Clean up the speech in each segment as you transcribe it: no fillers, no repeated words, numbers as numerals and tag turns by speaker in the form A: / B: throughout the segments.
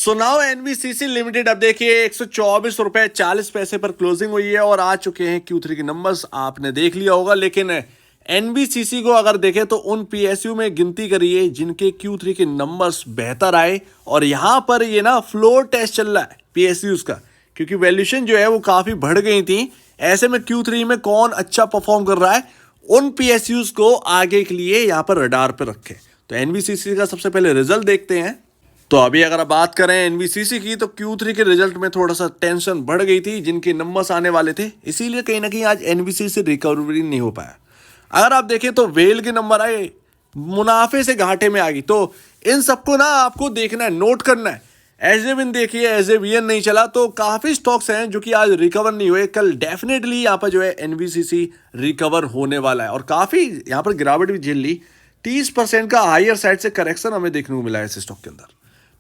A: So now NBCC limited अब देखिए 124 रुपए 40 पैसे पर क्लोजिंग हुई है और आ चुके हैं Q3 के नंबर्स आपने देख लिया होगा। लेकिन एनबीसीसी को अगर देखें तो उन पीएसयू में गिनती करिए जिनके Q3 के नंबर्स बेहतर आए और यहां पर ये ना फ्लोर टेस्ट चल रहा है पीएसयूज का, क्योंकि वैल्यूएशन जो है वो काफी बढ़ गई थी। ऐसे में Q3 में कौन अच्छा परफॉर्म कर रहा है उन पीएसयूज को आगे के लिए यहां पर रडार पर रखें। तो एनबीसीसी का सबसे पहले रिजल्ट देखते हैं। तो अभी अगर आप बात करें एनबीसीसी की तो Q3 के रिजल्ट में थोड़ा सा टेंशन बढ़ गई थी, जिनके नंबर्स आने वाले थे, इसीलिए कहीं ना कहीं आज एनबीसीसी रिकवरी नहीं हो पाया। अगर आप देखें तो वेल के नंबर आए, मुनाफे से घाटे में आ गई। तो इन सबको ना आपको देखना है, नोट करना है। एज ए विन देखिए, एज ए वीएन नहीं चला, तो काफी स्टॉक्स हैं जो कि आज रिकवर नहीं हुए। कल डेफिनेटली यहाँ पर जो है एनबीसीसी रिकवर होने वाला है और काफी यहाँ पर गिरावट भी झेल ली। 30% का हायर साइड से करेक्शन हमें देखने को मिला है इस स्टॉक के अंदर,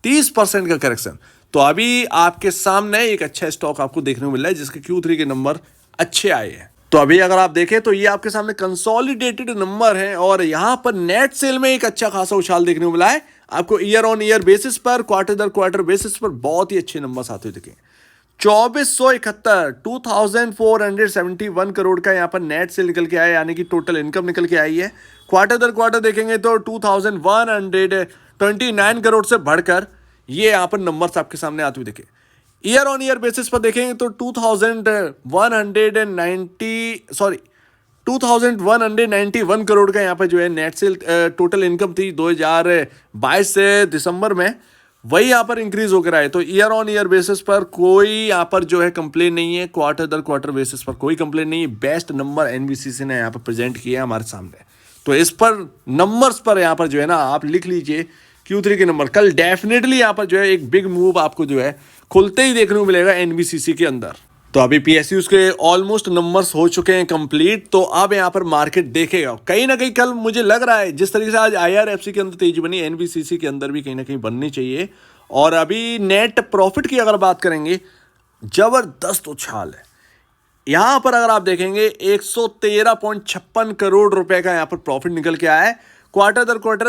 A: 30% का करेक्शन। तो अभी आपके सामने एक अच्छा स्टॉक आपको देखने को मिल रहा है जिसके Q3 के नंबर अच्छे आए हैं। तो अभी अगर आप देखें तो ये आपके सामने कंसोलिडेटेड नंबर हैं और यहां पर नेट सेल में एक अच्छा खासा उछाल देखने को मिला है आपको। ईयर ऑन ईयर बेसिस पर, क्वार्टर दर क्वार्टर बेसिस पर बहुत ही अच्छे नंबर आते हुए दिखे। 2471 2471 करोड़ का यहाँ पर नेट सेल निकल के आया, यानी कि टोटल इनकम निकल के आई है। क्वार्टर दर क्वार्टर देखेंगे तो 2129 करोड़ से बढ़कर ये यहाँ पर नंबर्स आपके सामने आते हुए दिखे। ईयर ऑन ईयर बेसिस पर देखेंगे तो 2191 करोड़ का यहाँ पर जो है नेट सेल टोटल इनकम थी 2022 से दिसंबर में, वही यहाँ पर इंक्रीज होकर आए। तो ईयर ऑन ईयर बेसिस पर कोई यहाँ पर जो है कंप्लेन नहीं है, क्वार्टर दर क्वार्टर बेसिस पर कोई कंप्लेन नहीं है। बेस्ट नंबर एनबीसीसी ने यहाँ पर प्रेजेंट किया है हमारे सामने। तो इस पर नंबर्स पर यहाँ पर जो है ना आप लिख लीजिए Q3 के नंबर। कल डेफिनेटली यहाँ पर जो है एक बिग मूव आपको जो है खुलते ही देखने को मिलेगा एनबीसीसी के अंदर। तो अभी पीएसयूज के ऑलमोस्ट नंबर्स हो चुके हैं कंप्लीट। तो अब यहाँ पर मार्केट देखेगा कहीं ना कहीं। कल मुझे लग रहा है जिस तरीके से आज आईआरएफसी के अंदर तेजी बनी, एनबीसीसी के अंदर भी कहीं ना कहीं बननी चाहिए। और अभी नेट प्रॉफिट की अगर बात करेंगे, जबरदस्त उछाल है यहां पर। अगर आप देखेंगे 113.56 करोड़ रुपए का यहां पर प्रॉफिट निकल के आया है। क्वार्टर दर क्वार्टर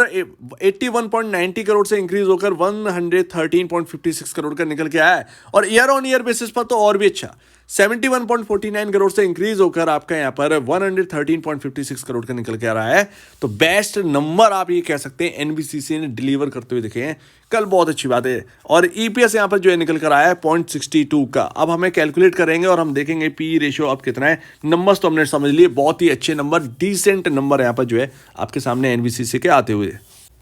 A: 81.90 करोड़ से इंक्रीज होकर 113.56 करोड़ का निकल के आया है। और ईयर ऑन ईयर बेसिस पर तो और भी अच्छा, 71.49 करोड़ से इंक्रीज होकर आपका यहाँ पर 113.56 करोड़ का निकल के आ रहा है। तो बेस्ट नंबर आप ये कह सकते हैं एनबीसीसी ने डिलीवर करते हुए दिखे हैं कल, बहुत अच्छी बात है। और ईपीएस यहाँ पर जो है निकल कर आया है 0.62 का। अब हमें कैलकुलेट करेंगे और हम देखेंगे पी रेशियो अब कितना है। नंबर्स तो हमने समझ लिए, बहुत ही अच्छे नंबर, डिसेंट नंबर यहाँ पर जो है आपके सामने एनबीसीसी के आते हुए।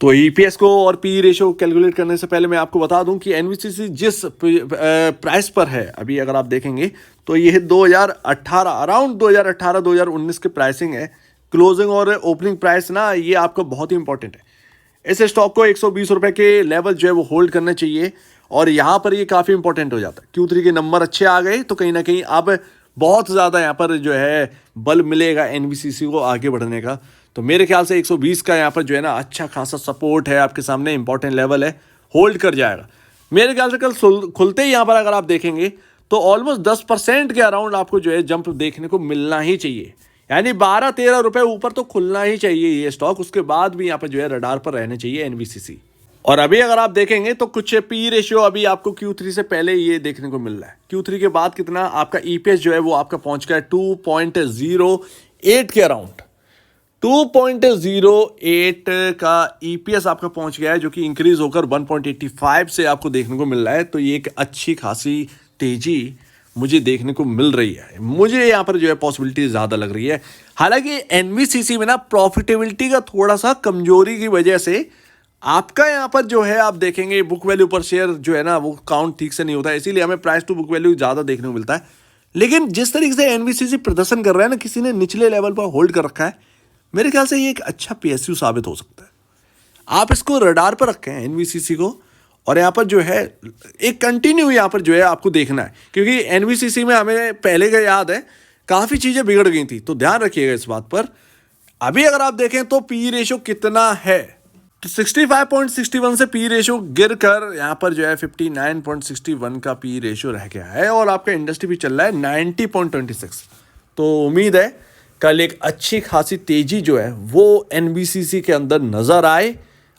A: तो ईपीएस को और पी रेशियो कैलकुलेट करने से पहले मैं आपको बता दूं कि एनबीसीसी जिस प्राइस पर है अभी, अगर आप देखेंगे तो ये 2018 अराउंड 2018-2019 के प्राइसिंग है। क्लोजिंग और ओपनिंग प्राइस ना ये आपका बहुत ही इंपॉर्टेंट है। इस स्टॉक को 120 रुपए के लेवल जो है वो होल्ड करना चाहिए और यहाँ पर ये काफ़ी इंपॉर्टेंट हो जाता है। Q3 के नंबर अच्छे आ गए तो कहीं ना कहीं अब बहुत ज़्यादा यहाँ पर जो है बल मिलेगा एनबीसीसी को आगे बढ़ने का। तो मेरे ख्याल से 120 का यहाँ पर जो है ना अच्छा खासा सपोर्ट है आपके सामने, इंपॉर्टेंट लेवल है, होल्ड कर जाएगा मेरे ख्याल से। कल खुलते ही यहाँ पर अगर आप देखेंगे तो ऑलमोस्ट 10% के अराउंड आपको जो है जंप देखने को मिलना ही चाहिए, यानी 12-13 रुपए ऊपर तो खुलना ही चाहिए ये स्टॉक। उसके बाद भी यहाँ पर जो है रडार पर रहने चाहिए एनबीसीसी। और अभी अगर आप देखेंगे तो कुछ पी रेशियो अभी आपको Q3 से पहले ये देखने को मिल रहा है। Q3 के बाद कितना आपका ईपीएस जो है वो आपका पहुंच गया 2.08 के अराउंड। 2.08 का ईपीएस आपका पहुंच गया है, जो कि इंक्रीज होकर 1.85 से आपको देखने को मिल रहा है। तो ये एक अच्छी खासी तेजी मुझे देखने को मिल रही है। मुझे यहाँ पर जो है पॉसिबिलिटी ज़्यादा लग रही है। हालांकि एनबीसीसी में ना प्रॉफिटेबिलिटी का थोड़ा सा कमजोरी की वजह से आपका यहाँ पर जो है आप देखेंगे बुक वैल्यू पर शेयर जो है ना वो काउंट ठीक से नहीं होता है, इसीलिए हमें प्राइस टू बुक वैल्यू ज़्यादा देखने को मिलता है। लेकिन जिस तरीके से एनबीसीसी प्रदर्शन कर रहा है ना, किसी ने निचले लेवल पर होल्ड कर रखा है, मेरे ख्याल से ये एक अच्छा पीएसयू साबित हो सकता है। आप इसको रडार पर रखें एनबीसीसी को, और यहाँ पर जो है एक कंटिन्यू यहाँ पर जो है आपको देखना है, क्योंकि एनबीसीसी में हमें पहले का याद है काफ़ी चीज़ें बिगड़ गई थी, तो ध्यान रखिएगा इस बात पर। अभी अगर आप देखें तो पी रेशियो कितना है, तो 65.61 से पी रेशियो गिर कर यहाँ पर जो है 59.61 का पी रेशियो रह गया है। और आपका इंडस्ट्री भी चल रहा है 90.26। तो उम्मीद है कल एक अच्छी खासी तेजी जो है वो एनबीसीसी के अंदर नजर आए।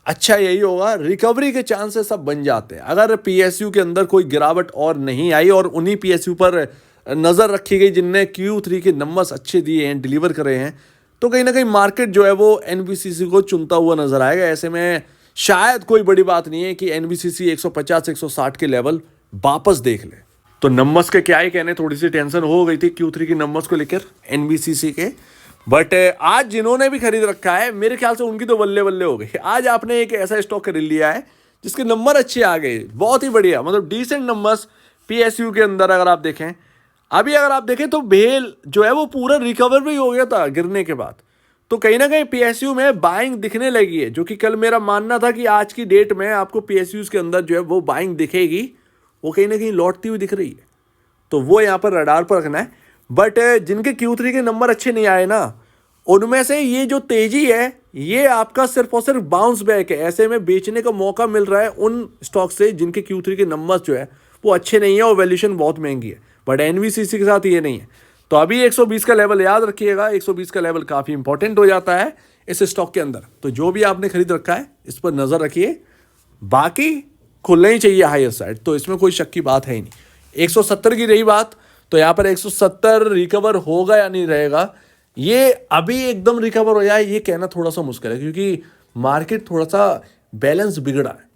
A: अच्छा यही होगा, रिकवरी के चांसेस सब बन जाते हैं अगर पीएसयू के अंदर कोई गिरावट और नहीं आई और उन्हीं पीएसयू पर नज़र रखी गई जिनने Q3 के नंबर्स अच्छे दिए हैं, डिलीवर करे हैं, तो कहीं ना कहीं मार्केट जो है वो एनबीसीसी को चुनता हुआ नजर आएगा। ऐसे में शायद कोई बड़ी बात नहीं है कि एनबीसीसी 150 160 के लेवल वापस देख ले। तो नंबर्स के क्या ही कहने, थोड़ी सी टेंशन हो गई थी Q3 के नंबर्स को लेकर एनबीसीसी के, बट आज जिन्होंने भी खरीद रखा है मेरे ख्याल से उनकी तो बल्ले बल्ले हो गई। आज आपने एक ऐसा स्टॉक खरीद लिया है जिसके नंबर अच्छे आ गए, बहुत ही बढ़िया, मतलब डिसेंट नंबर्स पीएसयू के अंदर। अगर आप देखें अभी, अगर आप देखें तो भेल जो है वो पूरा रिकवर भी हो गया था गिरने के बाद, तो कहीं ना कहीं पीएसयू में बाइंग दिखने लगी है, जो कि कल मेरा मानना था कि आज की डेट में आपको पीएसयूज के अंदर जो है वो बाइंग दिखेगी, वो कहीं ना कहीं लौटती हुई दिख रही है, तो वो यहाँ पर रडार पर रखना है। बट जिनके Q3 के नंबर अच्छे नहीं आए ना, उनमें से ये जो तेजी है ये आपका सिर्फ और सिर्फ बाउंस बैक है। ऐसे में बेचने का मौका मिल रहा है उन स्टॉक से जिनके Q3 के नंबर्स जो है वो अच्छे नहीं है और वैल्यूएशन बहुत महंगी है, बट एनबीसीसी के साथ ये नहीं है। तो अभी 120 का लेवल याद रखिएगा, 120 का लेवल काफ़ी इंपॉर्टेंट हो जाता है इस स्टॉक के अंदर। तो जो भी आपने खरीद रखा है इस पर नज़र रखिए, बाकी खुलना ही चाहिए हायर साइड, तो इसमें कोई शक की बात है ही नहीं। 170 की रही बात, तो यहाँ पर 170 रिकवर होगा या नहीं रहेगा, ये अभी एकदम रिकवर हो जाए ये कहना थोड़ा सा मुश्किल है, क्योंकि मार्केट थोड़ा सा बैलेंस बिगड़ा है।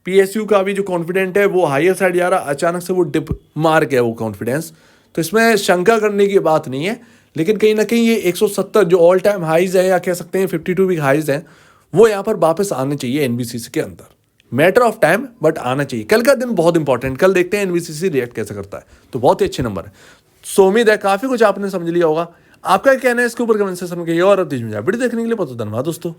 A: पीएसयू का भी जो कॉन्फिडेंट है वो हायर साइड जा रहा, अचानक से वो डिप मार गया वो कॉन्फिडेंस, तो इसमें शंका करने की बात नहीं है। लेकिन कहीं ना कहीं ये 170 जो ऑल टाइम हाइज है या कह सकते हैं 52 वीक हाइज है, वो यहाँ पर वापस आने चाहिए एनबीसीसी के अंदर। मैटर ऑफ टाइम, बट आना चाहिए। कल का दिन बहुत इंपॉर्टेंट, कल देखते हैं एनबीसीसी रिएक्ट कैसे करता है, तो बहुत ही अच्छे नंबर है। सो उम्मीद है काफ़ी कुछ आपने समझ लिया होगा। आपका क्या कहना है इसके ऊपर कमेंट सेक्शन में कहिए, और अब वीडियो देखने के लिए बहुत धन्यवाद दोस्तों।